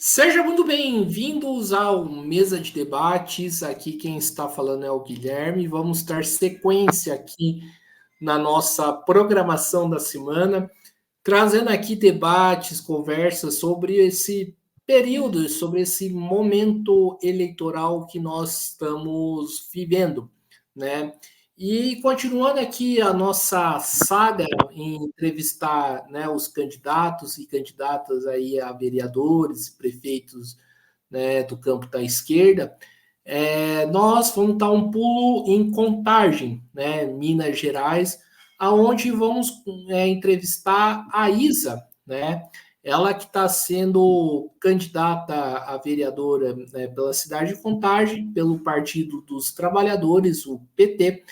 Sejam muito bem-vindos ao Mesa de Debates. Aqui quem está falando é o Guilherme. Vamos dar sequência aqui na nossa programação da semana, trazendo aqui debates, conversas sobre esse período, sobre esse momento eleitoral que nós estamos vivendo, né? E continuando aqui a nossa saga em entrevistar, né, os candidatos e candidatas aí a vereadores, prefeitos, né, do campo da esquerda, nós vamos dar um pulo em Contagem, né, Minas Gerais, aonde vamos entrevistar a Isa, né? Ela que está sendo candidata a vereadora, né, pela cidade de Contagem, pelo Partido dos Trabalhadores, o PT,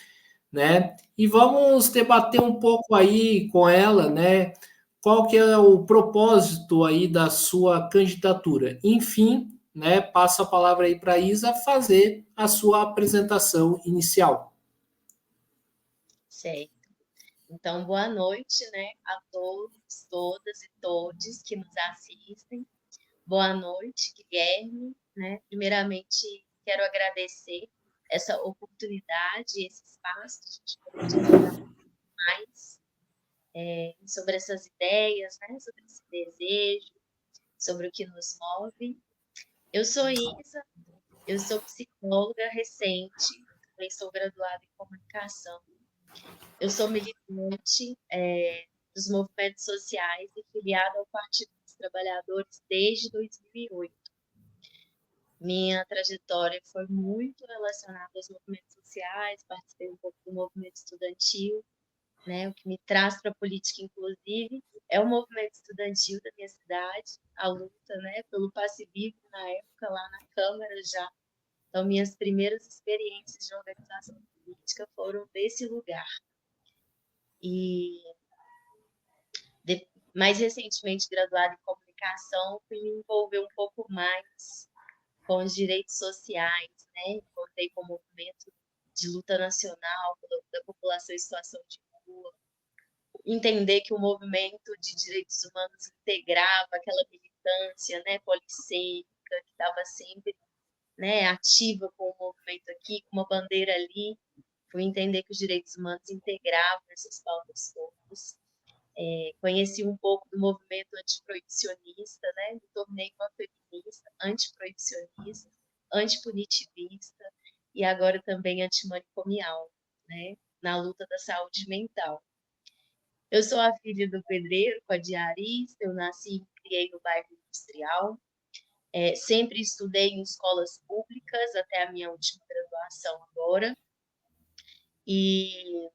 né? E vamos debater um pouco aí com ela, né? Qual que é o propósito aí da sua candidatura? Enfim, né? Passo a palavra aí para a Isa fazer a sua apresentação inicial. Certo. Então, boa noite, né, a todos, todas e todes que nos assistem. Boa noite, Guilherme, né? Primeiramente, quero agradecer essa oportunidade, esse espaço de a gente poder dialogar mais sobre essas ideias, né, sobre esse desejo, sobre o que nos move. Eu sou Isa, eu sou psicóloga recente, também sou graduada em comunicação. Eu sou militante dos movimentos sociais e filiada ao Partido dos Trabalhadores desde 2008. Minha trajetória foi muito relacionada aos movimentos sociais, participei um pouco do movimento estudantil, né? O que me traz para a política, inclusive, é o movimento estudantil da minha cidade, a luta, né, pelo passivismo na época lá na Câmara já. Então, minhas primeiras experiências de organização política foram desse lugar. E mais recentemente graduada em comunicação, fui me envolver um pouco mais com os direitos sociais, né? Encontrei com o movimento de luta nacional da população em situação de rua, entender que o movimento de direitos humanos integrava aquela militância, né, polissêmica, que estava sempre, né, ativa com o movimento aqui, com uma bandeira ali. Fui entender que os direitos humanos integravam essas pautas todas. Conheci um pouco do movimento antiproibicionista, né? Me tornei uma feminista, antiproibicionista, antipunitivista e agora também antimanicomial, né? Na luta da saúde mental. Eu sou a filha do pedreiro, com a diarista, eu nasci e criei no bairro industrial, sempre estudei em escolas públicas até a minha última graduação agora, e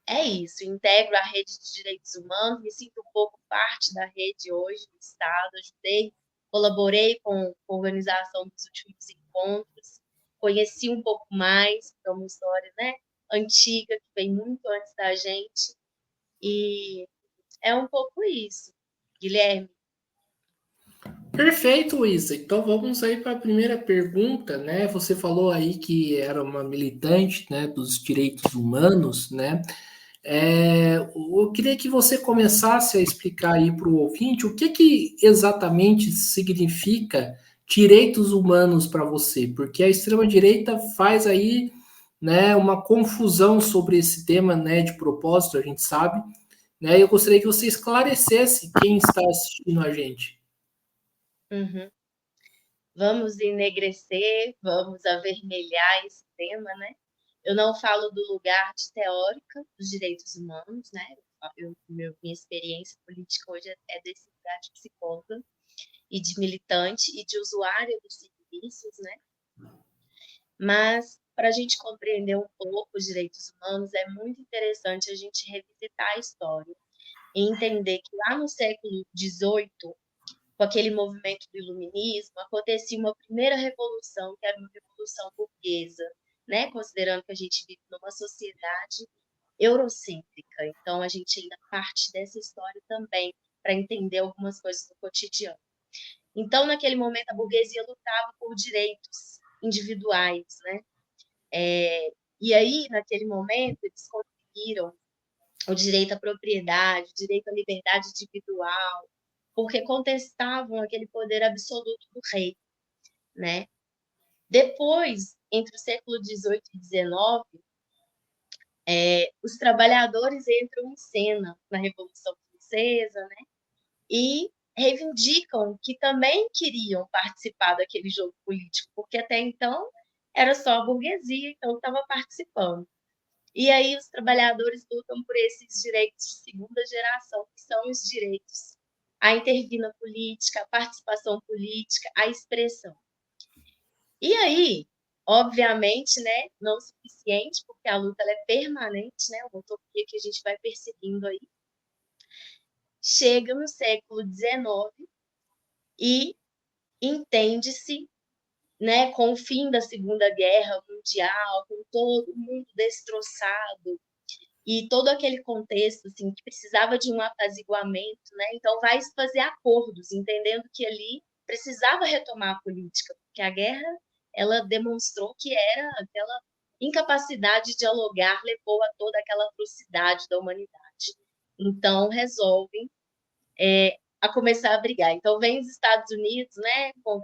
é isso, integro a rede de direitos humanos, me sinto um pouco parte da rede hoje do Estado, ajudei, colaborei com a organização dos últimos encontros, conheci um pouco mais, que é uma história, né, antiga, que vem muito antes da gente, e é um pouco isso. Guilherme, Perfeito, Isa. Então vamos aí para a primeira pergunta, né? Você falou aí que era uma militante, né, dos direitos humanos, né? Eu queria que você começasse a explicar aí para o ouvinte o que exatamente significa direitos humanos para você, porque a extrema-direita faz aí, né, uma confusão sobre esse tema, né, de propósito, a gente sabe, né? Eu gostaria que você esclarecesse quem está assistindo a gente. uhum. Vamos enegrecer, vamos avermelhar esse tema, né? Eu não falo do lugar de teórica dos direitos humanos, né? Minha experiência política hoje é desse lugar de psicóloga e de militante e de usuária dos serviços, né? Mas para a gente compreender um pouco os direitos humanos, é muito interessante a gente revisitar a história e entender que lá no século XVIII, com aquele movimento do iluminismo, acontecia uma primeira revolução, que era uma revolução burguesa, né? Considerando que a gente vive numa sociedade eurocêntrica. Então, a gente ainda parte dessa história também para entender algumas coisas do cotidiano. Então, naquele momento, a burguesia lutava por direitos individuais, né? E aí, naquele momento, eles conseguiram o direito à propriedade, o direito à liberdade individual, porque contestavam aquele poder absoluto do rei, né? Depois, entre o século XVIII e XIX, os trabalhadores entram em cena na Revolução Francesa, né? E reivindicam que também queriam participar daquele jogo político, porque até então era só a burguesia, então estava participando. E aí os trabalhadores lutam por esses direitos de segunda geração, que são os direitos a intervir na política, a participação política, a expressão. E aí, obviamente, né, não o suficiente, porque a luta ela é permanente, né, uma utopia que a gente vai perseguindo aí. Chega no século XIX e entende-se, né, com o fim da Segunda Guerra Mundial, com todo mundo destroçado, e todo aquele contexto assim que precisava de um apaziguamento, né? Então vai se fazer acordos, entendendo que ali precisava retomar a política, porque a guerra ela demonstrou que era aquela incapacidade de dialogar levou a toda aquela atrocidade da humanidade. Então resolvem a começar a brigar. Então vem os Estados Unidos, né, com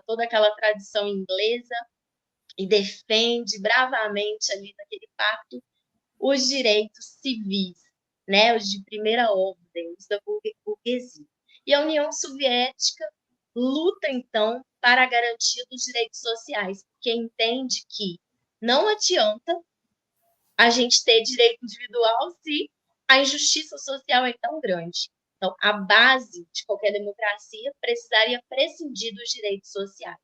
toda aquela tradição inglesa e defende bravamente ali naquele pacto os direitos civis, né, os de primeira ordem, os da burguesia. E a União Soviética luta, então, para a garantia dos direitos sociais, porque entende que não adianta a gente ter direito individual se a injustiça social é tão grande. Então, a base de qualquer democracia precisaria prescindir dos direitos sociais,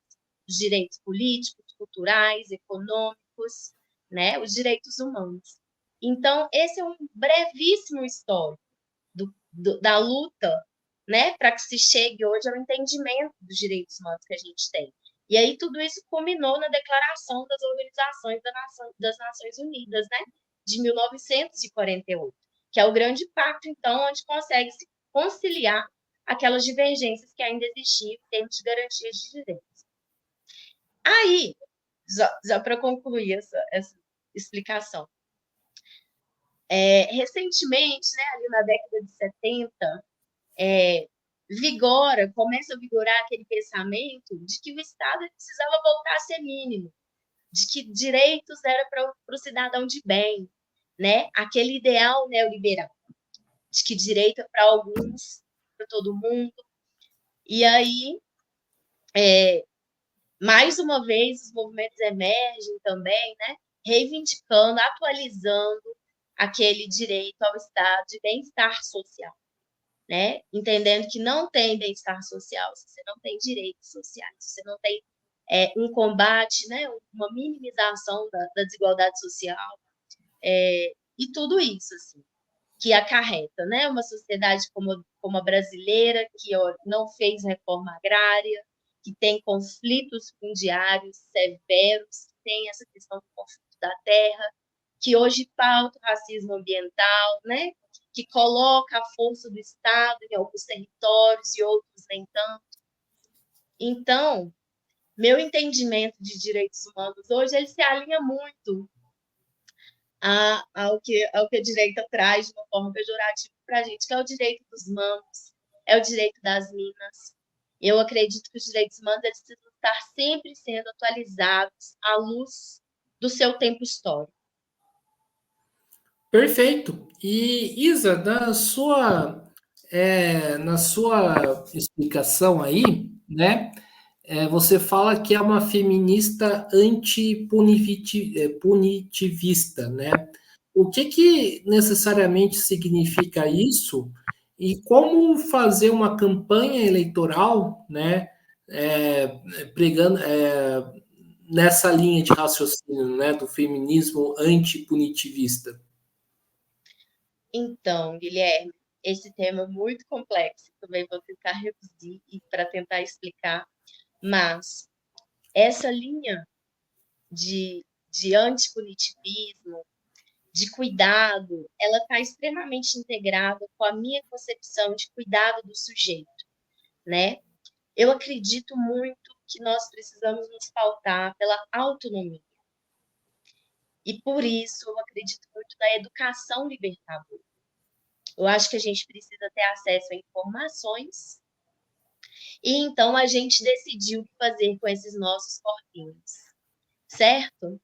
os direitos políticos, culturais, econômicos, né, os direitos humanos. Então, esse é um brevíssimo histórico da luta, né, para que se chegue hoje ao entendimento dos direitos humanos que a gente tem. E aí tudo isso culminou na Declaração das Organizações das Nações Unidas, né, de 1948, que é o grande pacto, então, onde consegue se conciliar aquelas divergências que ainda existiam em termos de garantias de direitos. Aí, já para concluir essa explicação, recentemente, né, ali na década de 70, começa a vigorar aquele pensamento de que o Estado precisava voltar a ser mínimo, de que direitos era para o cidadão de bem, né? Aquele ideal neoliberal, de que direito é para alguns, para todo mundo. E aí, mais uma vez, os movimentos emergem também, né? Reivindicando, atualizando aquele direito ao estado de bem-estar social, né? Entendendo que não tem bem-estar social se você não tem direitos sociais, se você não tem um combate, né? Uma minimização da desigualdade social, e tudo isso, assim, que acarreta, né? Uma sociedade como a brasileira, que não fez reforma agrária, que tem conflitos fundiários severos, que tem essa questão do conflito da terra, que hoje pauta o racismo ambiental, né? Que coloca a força do Estado em alguns territórios e outros nem tanto. Então, meu entendimento de direitos humanos hoje ele se alinha muito ao que a direita traz de uma forma pejorativa para a gente, que é o direito dos manos, é o direito das minas. Eu acredito que os direitos humanos eles precisam estar sempre sendo atualizados à luz do seu tempo histórico. Perfeito. E Isa, na sua explicação aí, né? Você fala que é uma feminista anti-punitivista, né? O que que necessariamente significa isso? E como fazer uma campanha eleitoral, né? Pregando nessa linha de raciocínio, né? Do feminismo antipunitivista. Então, Guilherme, esse tema é muito complexo, também vou tentar reduzir e para tentar explicar, mas essa linha de antipunitivismo, de cuidado, ela está extremamente integrada com a minha concepção de cuidado do sujeito, né? Eu acredito muito que nós precisamos nos pautar pela autonomia. E por isso eu acredito muito na educação libertadora. Eu acho que a gente precisa ter acesso a informações, E então a gente decidiu o que fazer com esses nossos corpinhos, certo?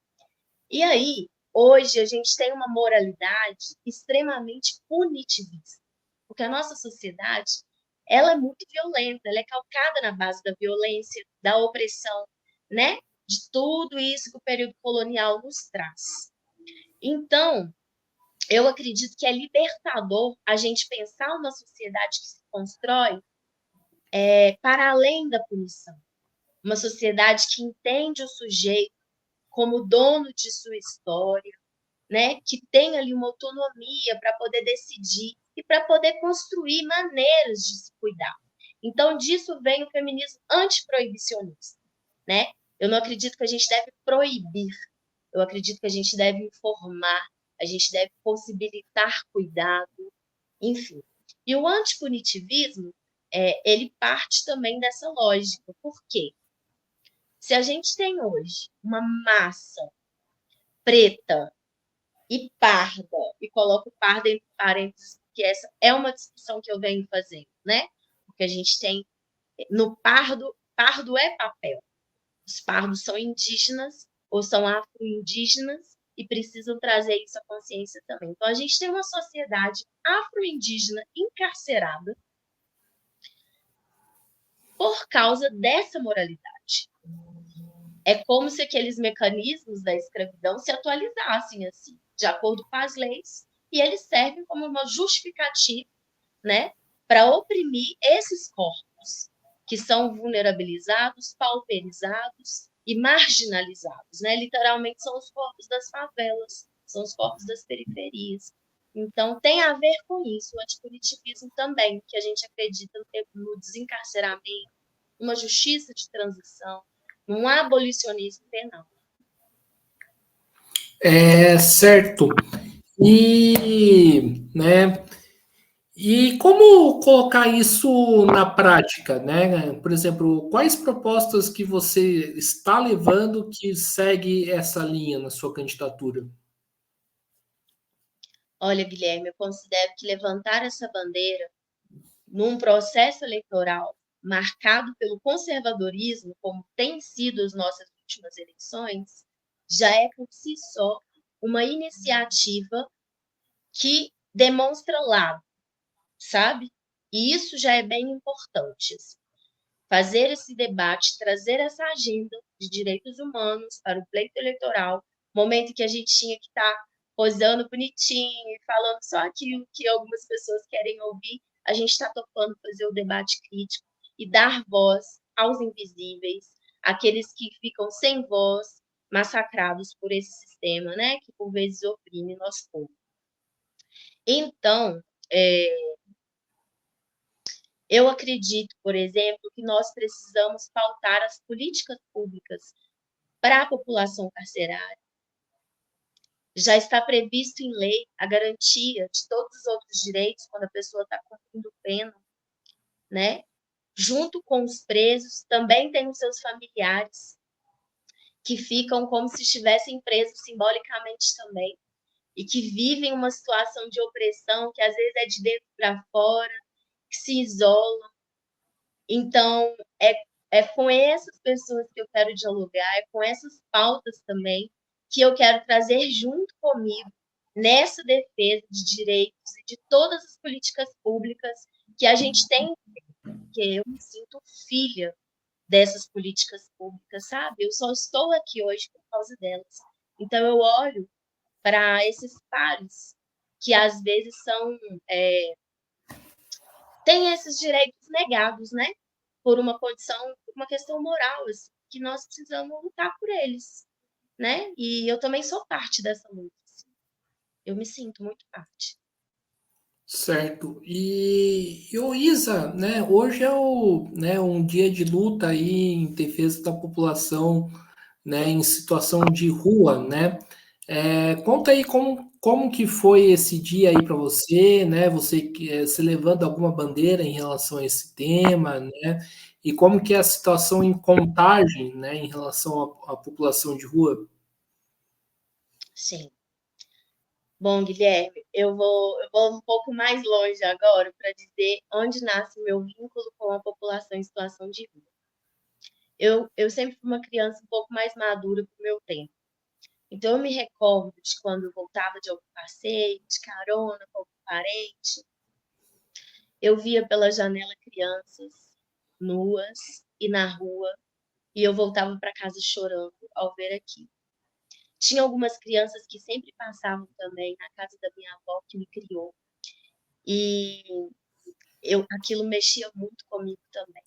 E aí, hoje a gente tem uma moralidade extremamente punitivista, porque a nossa sociedade, ela é muito violenta, ela é calcada na base da violência, da opressão, né? De tudo isso que o período colonial nos traz. Então, eu acredito que é libertador a gente pensar uma sociedade que se constrói para além da punição. Uma sociedade que entende o sujeito como dono de sua história, né? Que tem ali uma autonomia para poder decidir e para poder construir maneiras de se cuidar. Então, disso vem o feminismo antiproibicionista, né? Eu não acredito que a gente deve proibir, eu acredito que a gente deve informar, a gente deve possibilitar cuidado, enfim. E o antipunitivismo, ele parte também dessa lógica. Por quê? Se a gente tem hoje uma massa preta e parda, e coloco parda entre parênteses, porque essa é uma discussão que eu venho fazendo, né? Porque a gente tem no pardo, pardo é papel. Os pardos são indígenas ou são afro-indígenas e precisam trazer isso à consciência também. Então, a gente tem uma sociedade afro-indígena encarcerada por causa dessa moralidade. É como se aqueles mecanismos da escravidão se atualizassem assim, de acordo com as leis, e eles servem como uma justificativa, né, para oprimir esses corpos que são vulnerabilizados, pauperizados e marginalizados, né? Literalmente são os corpos das favelas, são os corpos das periferias. Então tem a ver com isso, o antipunitivismo também, que a gente acredita no desencarceramento, numa justiça de transição, num abolicionismo penal. Certo. E, né, e como colocar isso na prática, né? Por exemplo, quais propostas que você está levando que segue essa linha na sua candidatura? Olha, Guilherme, eu considero que levantar essa bandeira num processo eleitoral marcado pelo conservadorismo, como tem sido as nossas últimas eleições, já é por si só uma iniciativa que demonstra lado, sabe? E isso já é bem importante. Assim. Fazer esse debate, trazer essa agenda de direitos humanos para o pleito eleitoral, momento que a gente tinha que estar posando bonitinho e falando só aquilo que algumas pessoas querem ouvir, a gente está topando fazer o debate crítico e dar voz aos invisíveis, aqueles que ficam sem voz, massacrados por esse sistema, né, que por vezes oprime nosso povo. Então, eu acredito, por exemplo, que nós precisamos pautar as políticas públicas para a população carcerária. Já está previsto em lei a garantia de todos os outros direitos quando a pessoa está cumprindo pena, né? Junto com os presos, também tem os seus familiares, que ficam como se estivessem presos simbolicamente também, e que vivem uma situação de opressão que às vezes é de dentro para fora, que se isolam. Então, é com essas pessoas que eu quero dialogar, é com essas pautas também que eu quero trazer junto comigo nessa defesa de direitos e de todas as políticas públicas que a gente tem, porque eu me sinto filha dessas políticas públicas, sabe? Eu só estou aqui hoje por causa delas. Então, eu olho para esses pares que às vezes têm esses direitos negados, né? Por uma condição, por uma questão moral, assim, que nós precisamos lutar por eles, né? E eu também sou parte dessa luta. Assim. Eu me sinto muito parte. Certo. E o Isa, né, hoje é um dia de luta aí em defesa da população, né, em situação de rua, né? Conta aí como que foi esse dia aí para você, né? Você levando alguma bandeira em relação a esse tema, né? E como que é a situação em Contagem, né, em relação à população de rua? Sim. Bom, Guilherme, eu vou um pouco mais longe agora para dizer onde nasce o meu vínculo com a população em situação de rua. Eu sempre fui uma criança um pouco mais madura para o meu tempo. Então, eu me recordo de quando eu voltava de algum passeio, de carona com algum parente, eu via pela janela crianças nuas e na rua, e eu voltava para casa chorando ao ver aquilo. Tinha algumas crianças que sempre passavam também na casa da minha avó, que me criou, e aquilo mexia muito comigo também.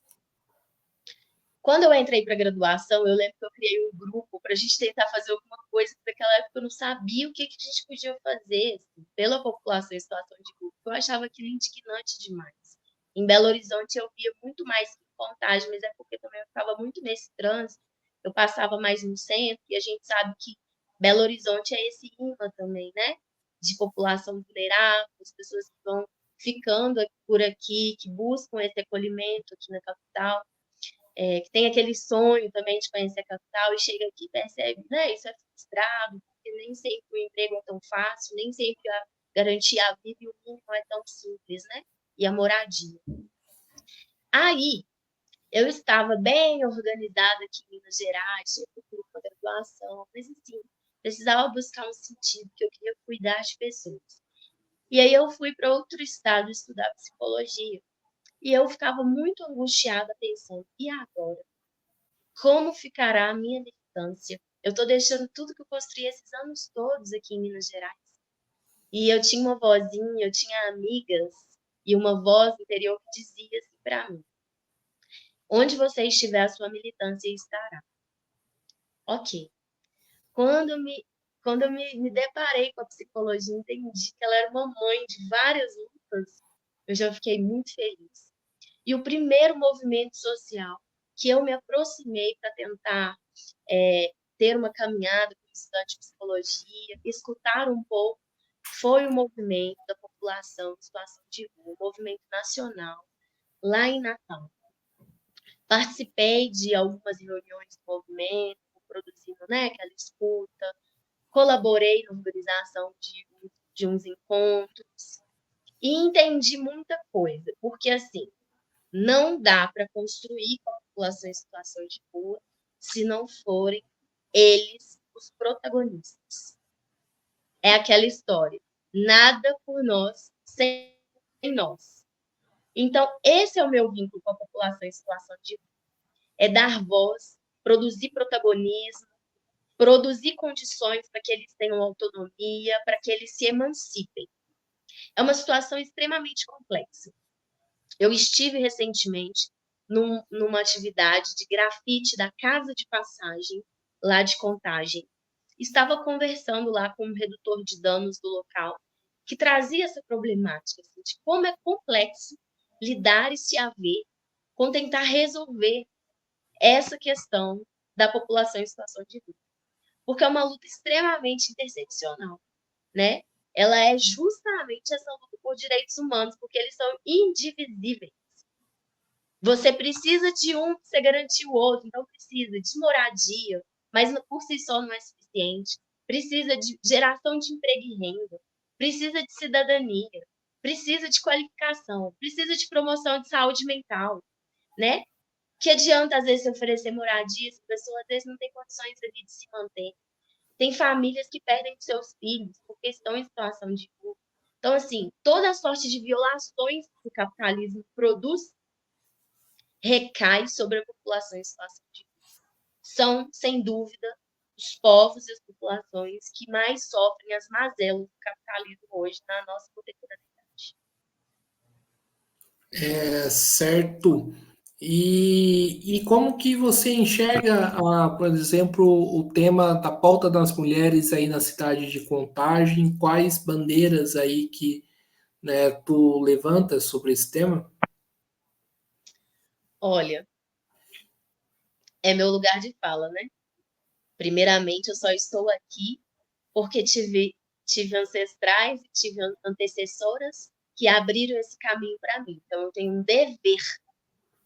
Quando eu entrei para a graduação, eu lembro que eu criei um grupo para a gente tentar fazer alguma coisa, porque naquela época eu não sabia o que a gente podia fazer assim, pela população em situação de rua. Eu achava aquilo indignante demais. Em Belo Horizonte eu via muito mais que em Contagem, mas é porque também eu ficava muito nesse trânsito. Eu passava mais no centro e a gente sabe que Belo Horizonte é esse imã também, né? De população vulnerável, as pessoas que vão ficando por aqui, que buscam esse acolhimento aqui na capital, que tem aquele sonho também de conhecer a capital e chega aqui e percebe, né, isso é frustrado, porque nem sempre o emprego é tão fácil, nem sempre garantir a vida e o mínimo é tão simples, né? E a moradia. Aí, eu estava bem organizada aqui em Minas Gerais, tinha futuro com a graduação, mas assim, precisava buscar um sentido, que eu queria cuidar de pessoas. E aí eu fui para outro estado estudar psicologia. E eu ficava muito angustiada pensando, e agora? Como ficará a minha militância? Eu estou deixando tudo que eu construí esses anos todos aqui em Minas Gerais. E eu tinha uma vozinha, eu tinha amigas e uma voz interior que dizia assim para mim: onde você estiver, a sua militância estará. Ok. Quando eu me, quando eu me deparei com a psicologia, entendi que ela era uma mãe de várias lutas, eu já fiquei muito feliz. E o primeiro movimento social que eu me aproximei para tentar ter uma caminhada com estudante de psicologia, escutar um pouco, foi o movimento da população em situação de rua, um movimento nacional, lá em Natal. Participei de algumas reuniões do movimento, produzindo, né, aquela escuta, colaborei na organização de uns encontros e entendi muita coisa, porque assim, não dá para construir com a população em situação de rua se não forem eles os protagonistas. É aquela história, nada por nós sem nós. Então, esse é o meu vínculo com a população em situação de rua. É dar voz, produzir protagonismo, produzir condições para que eles tenham autonomia, para que eles se emancipem. É uma situação extremamente complexa. Eu estive recentemente numa atividade de grafite da Casa de Passagem, lá de Contagem. Estava conversando lá com um redutor de danos do local, que trazia essa problemática, assim, de como é complexo lidar e se haver com tentar resolver essa questão da população em situação de rua. Porque é uma luta extremamente interseccional, né? Ela é justamente essa luta por direitos humanos, porque eles são indivisíveis. Você precisa de um, você garantir o outro, então precisa de moradia, mas por si só não é suficiente. Precisa de geração de emprego e renda, precisa de cidadania, precisa de qualificação, precisa de promoção de saúde mental, né? Que adianta, às vezes, se oferecer moradia, se a pessoa, às vezes, não tem condições de se manter. Tem famílias que perdem seus filhos porque estão em situação de rua. Então, assim, toda sorte de violações que o capitalismo produz recai sobre a população em situação de rua. São, sem dúvida, os povos e as populações que mais sofrem as mazelas do capitalismo hoje na nossa contemporaneidade. Certo. E como que você enxerga, por exemplo, o tema da pauta das mulheres aí na cidade de Contagem? Quais bandeiras aí que, né, tu levantas sobre esse tema? Olha, é meu lugar de fala, né? Primeiramente, eu só estou aqui porque tive ancestrais e tive antecessoras que abriram esse caminho para mim. Então, eu tenho um dever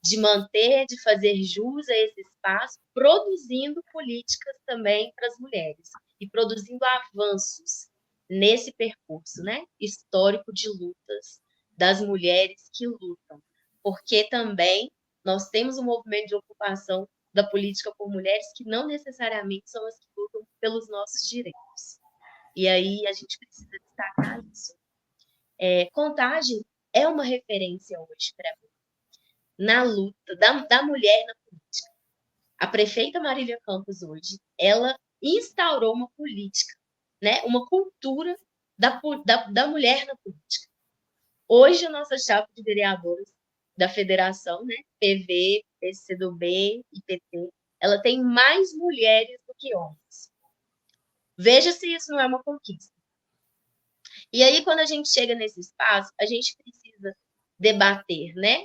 de manter, de fazer jus a esse espaço, produzindo políticas também para as mulheres e produzindo avanços, nesse percurso, né, histórico de lutas das mulheres que lutam, porque também nós temos um movimento de ocupação da política por mulheres que não necessariamente são as que lutam pelos nossos direitos. E aí a gente precisa destacar isso. Contagem é uma referência hoje para mim, na luta da mulher na política. A prefeita Marília Campos hoje, ela instaurou uma política, né, uma cultura da mulher na política. Hoje, a nossa chapa de vereadoras da federação, né, PV, PCdoB e PT, ela tem mais mulheres do que homens. Veja se isso não é uma conquista. E aí, quando a gente chega nesse espaço, a gente precisa debater, né,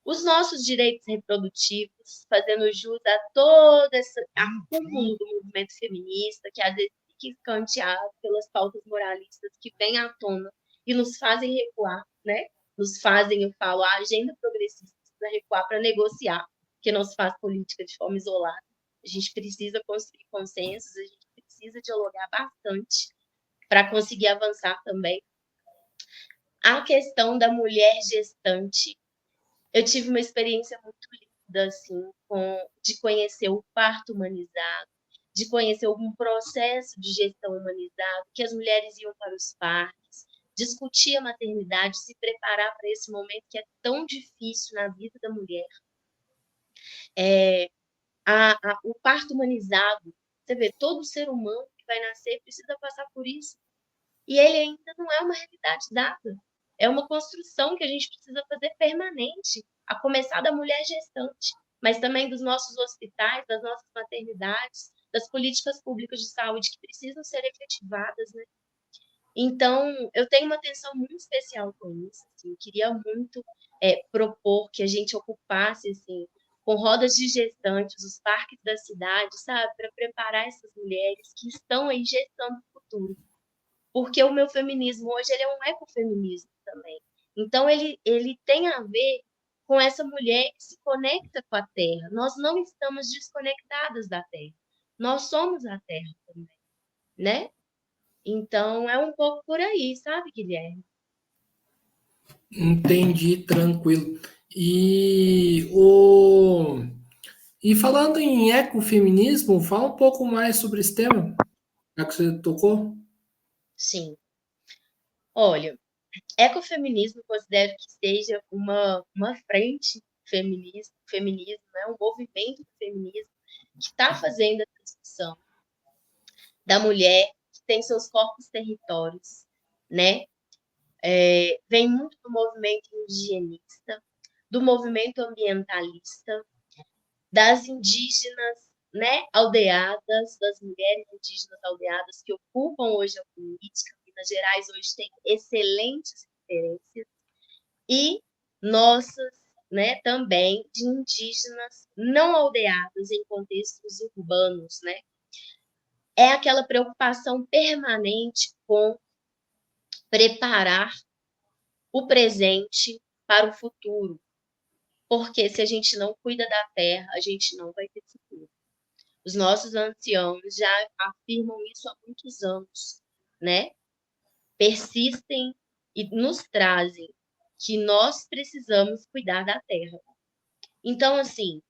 os nossos direitos reprodutivos, fazendo jus a todo esse acúmulo do movimento feminista, que às vezes fica escanteado pelas pautas moralistas que vêm à tona e nos fazem recuar, né? Nos fazem, eu falo, a agenda progressista precisa recuar para negociar, porque não se faz política de forma isolada. A gente precisa construir consensos, a gente precisa dialogar bastante para conseguir avançar também. A questão da mulher gestante, eu tive uma experiência muito linda, assim, de conhecer o parto humanizado, de conhecer algum processo de gestão humanizado, que as mulheres iam para os parques, discutir a maternidade, se preparar para esse momento que é tão difícil na vida da mulher. O parto humanizado, você vê, todo ser humano que vai nascer precisa passar por isso. E ele ainda não é uma realidade dada. É uma construção que a gente precisa fazer permanente, a começar da mulher gestante, mas também dos nossos hospitais, das nossas maternidades, das políticas públicas de saúde que precisam ser efetivadas, né? Então, eu tenho uma atenção muito especial com isso. Assim, eu queria muito propor que a gente ocupasse, assim, com rodas de gestantes, os parques da cidade, sabe? Para preparar essas mulheres que estão aí gestando o futuro. Porque o meu feminismo hoje ele é um ecofeminismo também. Então, ele tem a ver com essa mulher que se conecta com a Terra. Nós não estamos desconectadas da Terra. Nós somos a Terra também, né? Então, é um pouco por aí, sabe, Guilherme? Entendi, tranquilo. E falando em ecofeminismo, fala um pouco mais sobre esse tema, já que você tocou. Sim. Olha, ecofeminismo eu considero que seja uma frente feminismo, né? Um movimento do feminismo que está fazendo a transição da mulher que tem seus corpos territórios, né? Vem muito do movimento indigenista, do movimento ambientalista, das indígenas, né, aldeadas, das mulheres indígenas aldeadas que ocupam hoje a política. Minas Gerais hoje tem excelentes referências, e nossas, né, também de indígenas não aldeadas em contextos urbanos, né? É aquela preocupação permanente com preparar o presente para o futuro, porque se a gente não cuida da terra, a gente não vai ter futuro. Os nossos anciãos já afirmam isso há muitos anos, né? Persistem e nos trazem que nós precisamos cuidar da terra. Então, assim,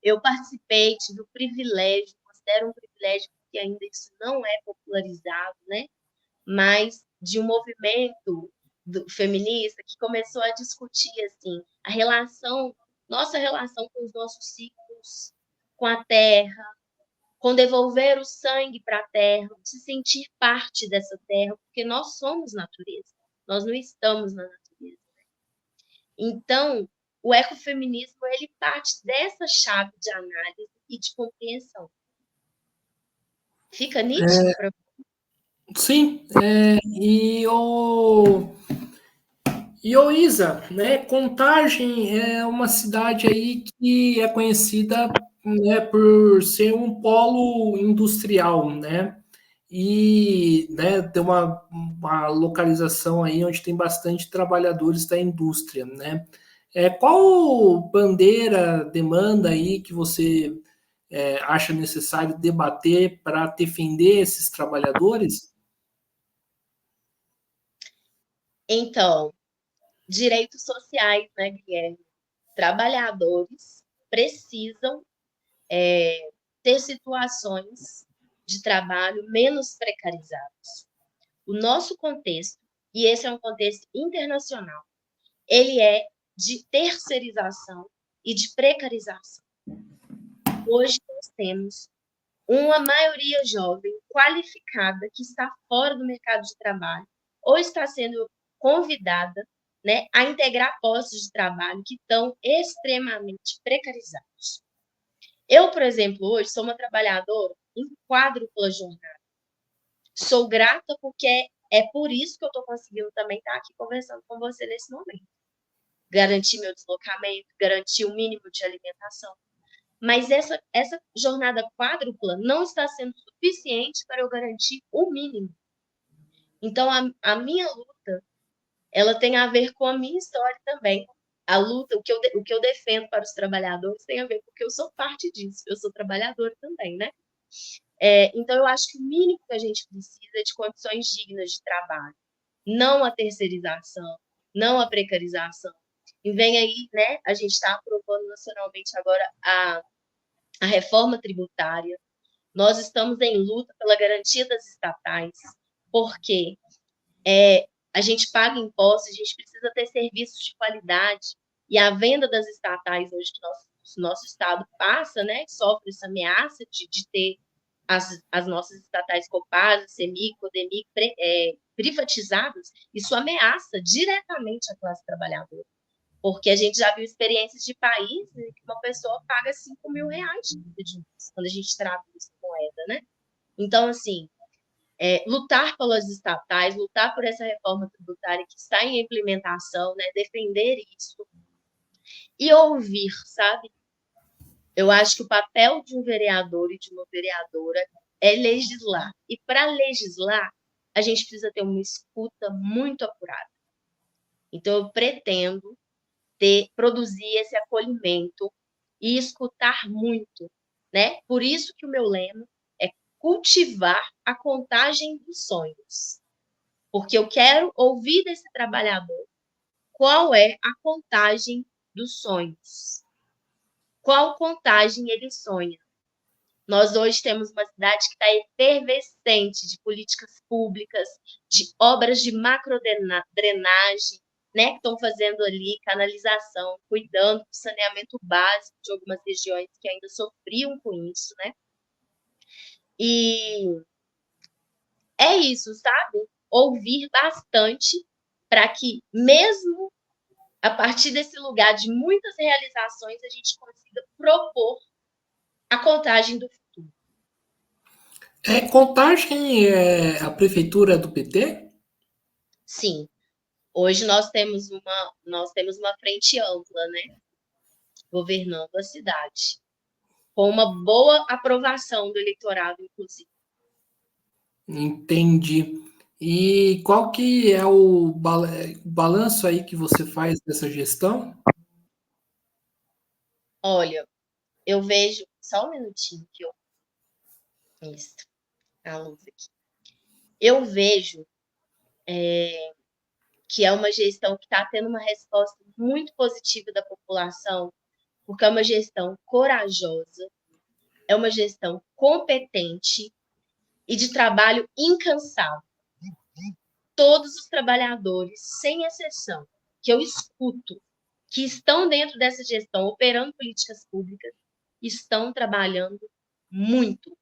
eu participei, tive o privilégio, considero um privilégio, porque ainda isso não é popularizado, né? Mas de um movimento feminista que começou a discutir assim nossa relação com os nossos ciclos, com a terra, com devolver o sangue para a terra, se sentir parte dessa terra, porque nós somos natureza, nós não estamos na natureza. Então, o ecofeminismo ele parte dessa chave de análise e de compreensão. Fica nítido para Sim, e Isa, né? Contagem é uma cidade aí que é conhecida, né, por ser um polo industrial, né? E, né, tem uma localização aí onde tem bastante trabalhadores da indústria, né? Qual bandeira, demanda aí que você acha necessário debater para defender esses trabalhadores? Então, direitos sociais, né, Guilherme? Trabalhadores precisam ter situações de trabalho menos precarizadas. O nosso contexto, e esse é um contexto internacional, ele é de terceirização e de precarização. Hoje nós temos uma maioria jovem qualificada que está fora do mercado de trabalho ou está sendo convidada, né, a integrar postos de trabalho que estão extremamente precarizados. Eu, por exemplo, hoje sou uma trabalhadora em quádrupla jornada. Sou grata porque é por isso que eu estou conseguindo também estar aqui conversando com você nesse momento. Garantir meu deslocamento, garantir o mínimo de alimentação. Mas essa jornada quádrupla não está sendo suficiente para eu garantir o mínimo. Então, a minha luta, ela tem a ver com a minha história também. A luta, o que eu defendo para os trabalhadores tem a ver porque eu sou parte disso. Eu sou trabalhadora também, né? Então, eu acho que o mínimo que a gente precisa é de condições dignas de trabalho. Não a terceirização, não a precarização. E vem aí, né? A gente está aprovando nacionalmente agora a reforma tributária. Nós estamos em luta pela garantia das estatais, porque a gente paga impostos, a gente precisa ter serviços de qualidade, e a venda das estatais hoje que nosso Estado passa, né, sofre essa ameaça de ter as nossas estatais Copasa, CEMIG, CODEMIG privatizadas, isso ameaça diretamente a classe trabalhadora. Porque a gente já viu experiências de países que uma pessoa paga 5 mil reais de quando a gente traduz moeda, né? Então, assim, lutar pelas estatais, lutar por essa reforma tributária que está em implementação, né? Defender isso e ouvir, sabe? Eu acho que o papel de um vereador e de uma vereadora é legislar. E para legislar, a gente precisa ter uma escuta muito apurada. Então, eu pretendo produzir esse acolhimento e escutar muito, né? Por isso que o meu lema é cultivar a contagem dos sonhos. Porque eu quero ouvir desse trabalhador qual é a contagem dos sonhos. Qual contagem ele sonha? Nós hoje temos uma cidade que está efervescente de políticas públicas, de obras de macrodrenagem, né, que estão fazendo ali canalização, cuidando do saneamento básico de algumas regiões que ainda sofriam com isso, né? E é isso, sabe? Ouvir bastante para que, mesmo a partir desse lugar de muitas realizações, a gente consiga propor a contagem do futuro. Contagem é a prefeitura do PT? Sim. Hoje nós temos uma frente ampla, né, governando a cidade, com uma boa aprovação do eleitorado, inclusive. Entendi. E qual que é o balanço aí que você faz dessa gestão? Olha, eu vejo. Só um minutinho que eu. Isso, a luz aqui. Eu vejo que é uma gestão que está tendo uma resposta muito positiva da população, porque é uma gestão corajosa, é uma gestão competente e de trabalho incansável. Todos os trabalhadores, sem exceção, que eu escuto, que estão dentro dessa gestão, operando políticas públicas, estão trabalhando muito.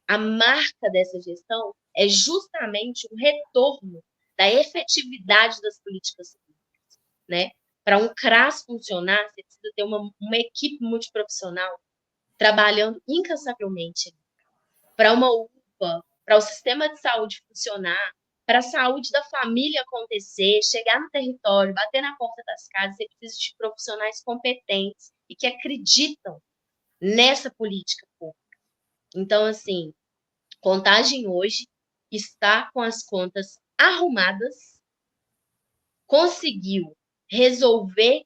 A marca dessa gestão é justamente o retorno da efetividade das políticas públicas, né? Para um CRAS funcionar, você precisa ter uma equipe multiprofissional trabalhando incansavelmente. Para uma UPA, para o sistema de saúde funcionar, para a saúde da família acontecer, chegar no território, bater na porta das casas, você precisa de profissionais competentes e que acreditam nessa política pública. Então, assim, Contagem hoje está com as contas arrumadas, conseguiu resolver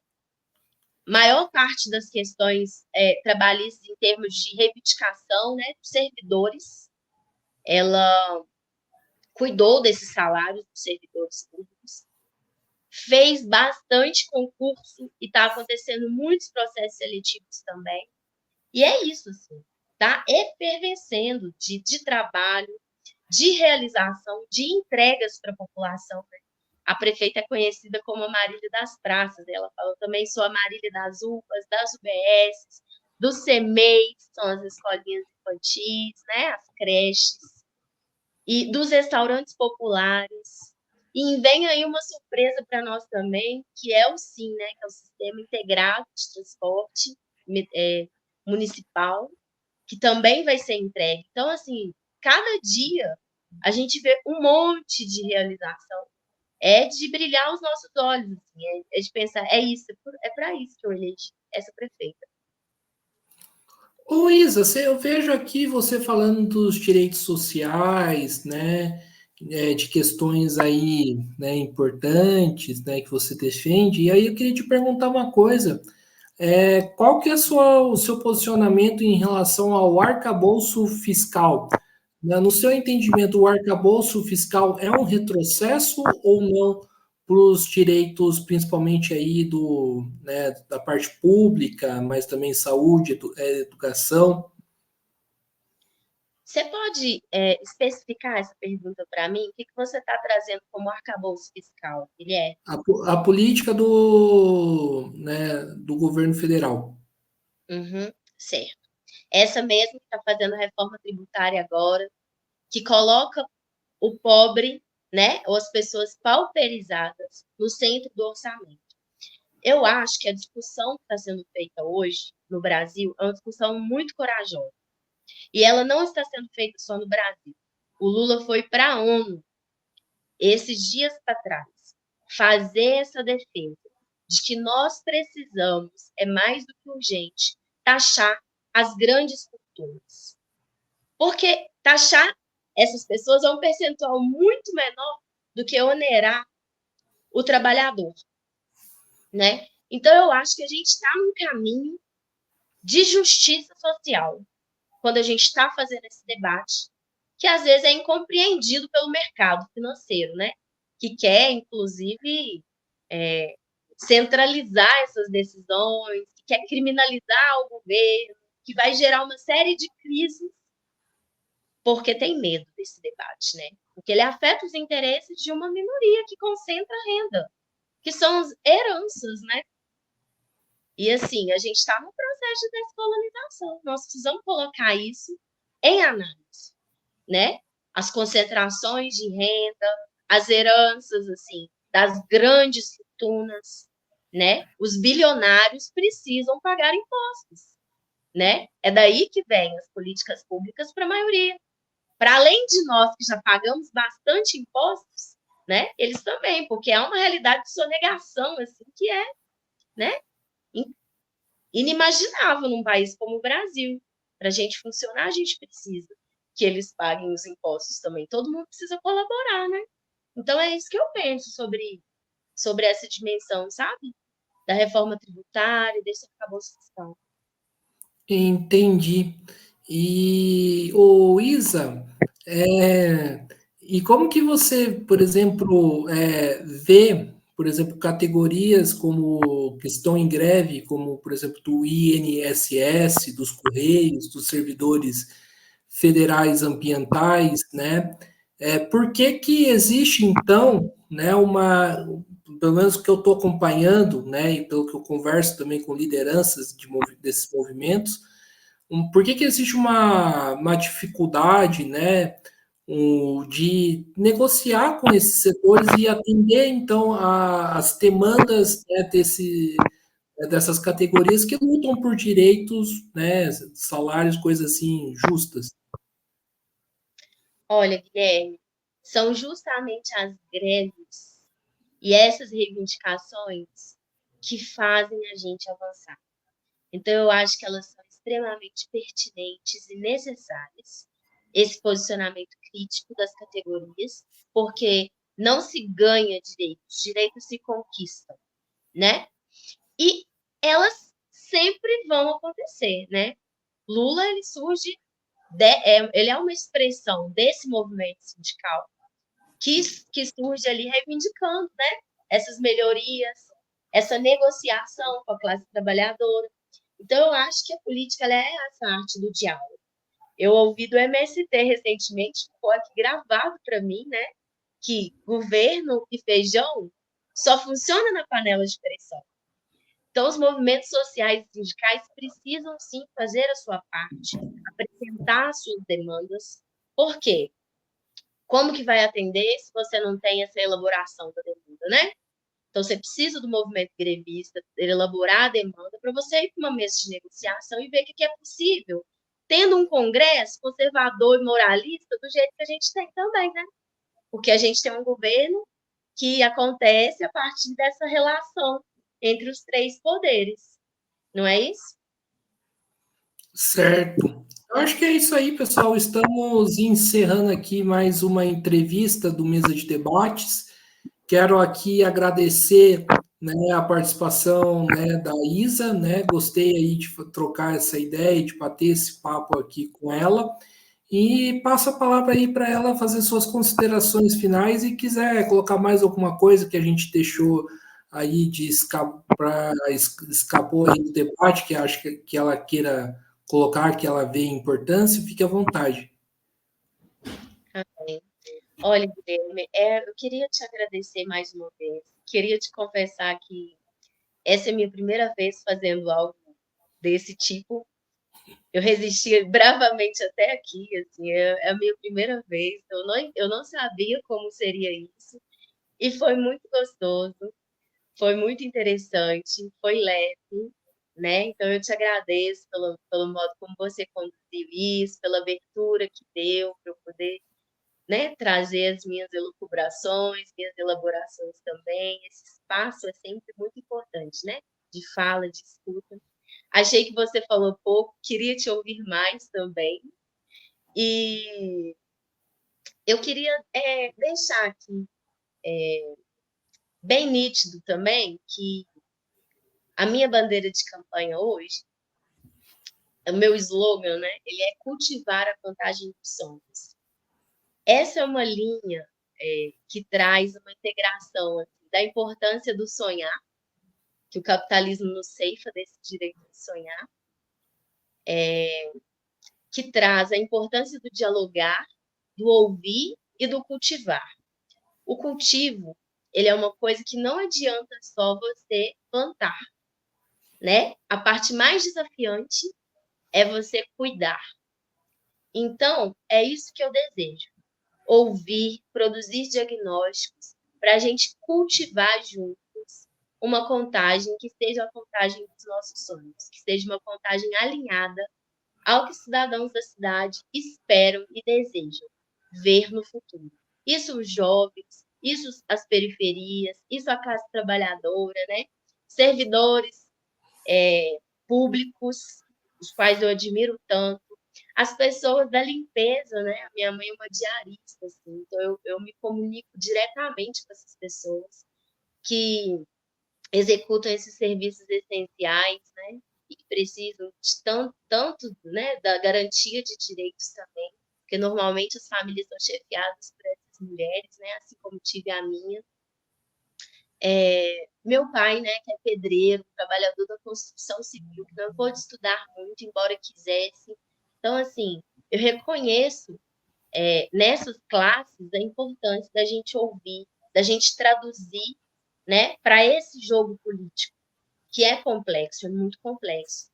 maior parte das questões trabalhistas em termos de reivindicação, né, dos servidores. Ela cuidou desses salários dos servidores públicos. fez bastante concurso e está acontecendo muitos processos seletivos também. E é isso, assim, está efervescendo de trabalho, de realização, de entregas para a população. A prefeita é conhecida como a Marília das Praças. Ela falou também, sou a Marília das UPAs, das UBS, dos CMEIs, que são as escolinhas infantis, né, as creches, e dos restaurantes populares. E vem aí uma surpresa para nós também, que é o SIM, né, que é o Sistema Integrado de Transporte Municipal, que também vai ser entregue. Então, assim, cada dia a gente vê um monte de realização. É de brilhar os nossos olhos, assim, é de pensar, é isso, é para isso que eu elegi essa prefeita. Ô Isa, eu vejo aqui você falando dos direitos sociais, né, de questões aí, né, importantes, né, que você defende, e aí eu queria te perguntar uma coisa, qual que é o seu posicionamento em relação ao arcabouço fiscal? No seu entendimento, o arcabouço fiscal é um retrocesso ou não para os direitos, principalmente aí né, da parte pública, mas também saúde, educação? Você pode especificar essa pergunta para mim? O que você está trazendo como arcabouço fiscal, Guilherme? A política né, do governo federal. Uhum, certo. Essa mesmo que está fazendo a reforma tributária agora, que coloca o pobre, né, ou as pessoas pauperizadas no centro do orçamento. Eu acho que a discussão que está sendo feita hoje no Brasil é uma discussão muito corajosa. E ela não está sendo feita só no Brasil. O Lula foi para a ONU, esses dias para trás, fazer essa defesa de que nós precisamos, é mais do que urgente, taxar as grandes fortunas. Porque taxar essas pessoas é um percentual muito menor do que onerar o trabalhador, né? Então, eu acho que a gente está num caminho de justiça social quando a gente está fazendo esse debate, que às vezes é incompreendido pelo mercado financeiro, né? Que quer, inclusive, centralizar essas decisões, que quer criminalizar o governo, que vai gerar uma série de crises, porque tem medo desse debate, né? Porque ele afeta os interesses de uma minoria que concentra a renda, que são as heranças, né? E assim, a gente está no processo de descolonização. Nós precisamos colocar isso em análise, né? As concentrações de renda, as heranças assim das grandes fortunas, né? Os bilionários precisam pagar impostos, né? É daí que vem as políticas públicas para a maioria. Para além de nós que já pagamos bastante impostos, né? Eles também, porque é uma realidade de sonegação assim que é, né? Inimaginável num país como o Brasil. Para a gente funcionar, a gente precisa que eles paguem os impostos também. Todo mundo precisa colaborar, né? Então é isso que eu penso sobre essa dimensão, sabe? Da reforma tributária, desse arcabouço fiscal. Entendi. E, o Isa, e como que você, por exemplo, vê, por exemplo, categorias como que estão em greve, como, por exemplo, do INSS, dos Correios, dos servidores federais ambientais, né? Por que que existe, então, né, pelo menos que eu estou acompanhando, né, e pelo que eu converso também com lideranças desses movimentos, por que que existe uma dificuldade, né, de negociar com esses setores e atender, então, as demandas, né, dessas categorias que lutam por direitos, né, salários, coisas assim, justas? Olha, Guilherme, são justamente as greves e essas reivindicações que fazem a gente avançar. Então, eu acho que elas são extremamente pertinentes e necessárias, esse posicionamento crítico das categorias, porque não se ganha direitos se conquistam, né? E elas sempre vão acontecer, né? Lula, ele surge, ele é uma expressão desse movimento sindical que surge ali reivindicando, né? essas melhorias, essa negociação com a classe trabalhadora. Então, eu acho que a política ela é essa arte do diálogo. Eu ouvi do MST recentemente, ficou aqui gravado para mim, né? Que governo e feijão só funciona na panela de pressão. Então, os movimentos sociais e sindicais precisam sim fazer a sua parte, apresentar as suas demandas. Por quê? Como que vai atender se você não tem essa elaboração da demanda, né? Então, você precisa do movimento grevista, elaborar a demanda para você ir para uma mesa de negociação e ver o que é possível. Tendo um congresso conservador e moralista do jeito que a gente tem também, né? Porque a gente tem um governo que acontece a partir dessa relação entre os três poderes. Não é isso? Certo. Eu acho que é isso aí, pessoal. Estamos encerrando aqui mais uma entrevista do Mesa de Debates. Quero aqui agradecer, né, a participação, né, da Isa, né? Gostei aí de trocar essa ideia, de bater esse papo aqui com ela. E passo a palavra aí para ela fazer suas considerações finais e quiser colocar mais alguma coisa que a gente deixou aí de escapou aí do debate, que acho que ela queira colocar, que ela vê importância, fique à vontade. Olha, Guilherme, eu queria te agradecer mais uma vez. Queria te confessar que essa é a minha primeira vez fazendo algo desse tipo. Eu resisti bravamente até aqui, assim, é a minha primeira vez. Eu não sabia como seria isso. E foi muito gostoso, foi muito interessante, foi leve, né? Então eu te agradeço pelo modo como você conduziu isso, pela abertura que deu para eu poder, né, trazer as minhas elucubrações, minhas elaborações também. Esse espaço é sempre muito importante, né? De fala, de escuta. Achei que você falou pouco, queria te ouvir mais também. E eu queria deixar aqui bem nítido também que a minha bandeira de campanha hoje, o meu slogan, né? Ele é cultivar a contagem dos sonhos. Essa é uma linha que traz uma integração assim, da importância do sonhar, que o capitalismo nos ceifa desse direito de sonhar, que traz a importância do dialogar, do ouvir e do cultivar. O cultivo, ele é uma coisa que não adianta só você plantar, né? A parte mais desafiante é você cuidar. Então, é isso que eu desejo. Ouvir, produzir diagnósticos, para a gente cultivar juntos uma contagem que seja a contagem dos nossos sonhos, que seja uma contagem alinhada ao que os cidadãos da cidade esperam e desejam ver no futuro. Isso os jovens, isso as periferias, isso a classe trabalhadora, né? Servidores públicos, os quais eu admiro tanto, as pessoas da limpeza, né? A minha mãe é uma diarista, assim, então eu me comunico diretamente com essas pessoas que executam esses serviços essenciais, né? E que precisam de tanto, né, da garantia de direitos também, porque normalmente as famílias são chefiadas por essas mulheres, né? Assim como tive a minha. Meu pai, né, que é pedreiro, trabalhador da construção civil, que não pôde estudar muito, embora quisesse. Então, assim, eu reconheço nessas classes a importância da gente ouvir, da gente traduzir, né, para esse jogo político, que é complexo, é muito complexo.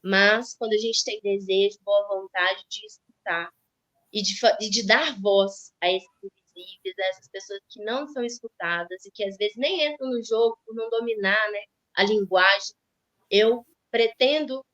Mas quando a gente tem desejo, boa vontade de escutar e de dar voz a esses invisíveis, a essas pessoas que não são escutadas e que às vezes nem entram no jogo por não dominar, né, a linguagem, eu pretendo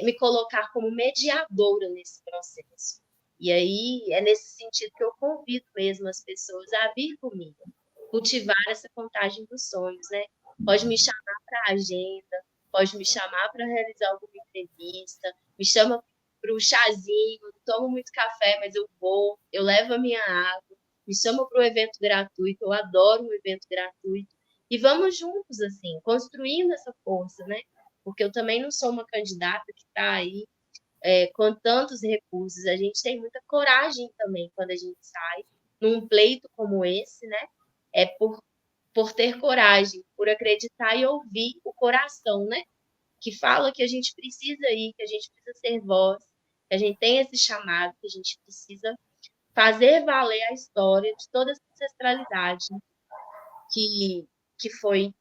me colocar como mediadora nesse processo. E aí é nesse sentido que eu convido mesmo as pessoas a vir comigo, cultivar essa contagem dos sonhos, né? Pode me chamar para a agenda, pode me chamar para realizar alguma entrevista, me chama para o chazinho, não tomo muito café, mas eu vou, eu levo a minha água, me chama para o evento gratuito, eu adoro um evento gratuito, e vamos juntos, assim, construindo essa força, né? Porque eu também não sou uma candidata que está aí com tantos recursos. A gente tem muita coragem também quando a gente sai num pleito como esse, né? É por por ter coragem, por acreditar e ouvir o coração, né? Que fala que a gente precisa ir, que a gente precisa ser voz, que a gente tem esse chamado, que a gente precisa fazer valer a história de toda essa ancestralidade, né? que foi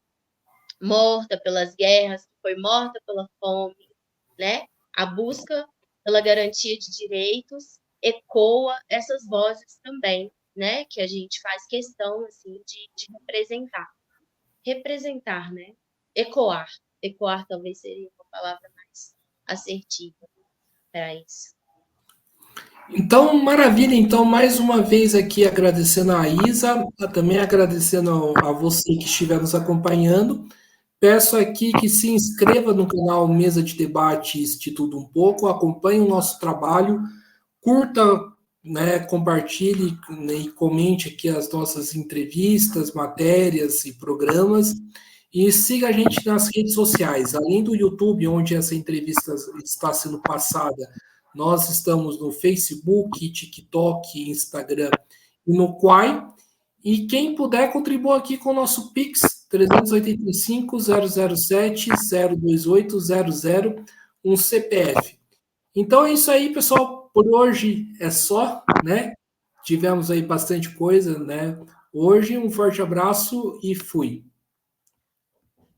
morta pelas guerras, que foi morta pela fome, né? A busca pela garantia de direitos ecoa essas vozes também, né? Que a gente faz questão assim de representar, né? Ecoar talvez seria uma palavra mais assertiva para isso. Então, maravilha. Então, mais uma vez aqui agradecendo a Isa, também agradecendo a você que estiver nos acompanhando. Peço aqui que se inscreva no canal Mesa de Debates de Tudo Um Pouco, acompanhe o nosso trabalho, curta, né, compartilhe, né, e comente aqui as nossas entrevistas, matérias e programas. E siga a gente nas redes sociais. Além do YouTube, onde essa entrevista está sendo passada, nós estamos no Facebook, TikTok, Instagram e no Quai. E quem puder, contribua aqui com o nosso Pix, 385-007-02800, um CPF. Então é isso aí, pessoal. Por hoje é só, né? Tivemos aí bastante coisa, né? Hoje, um forte abraço e fui.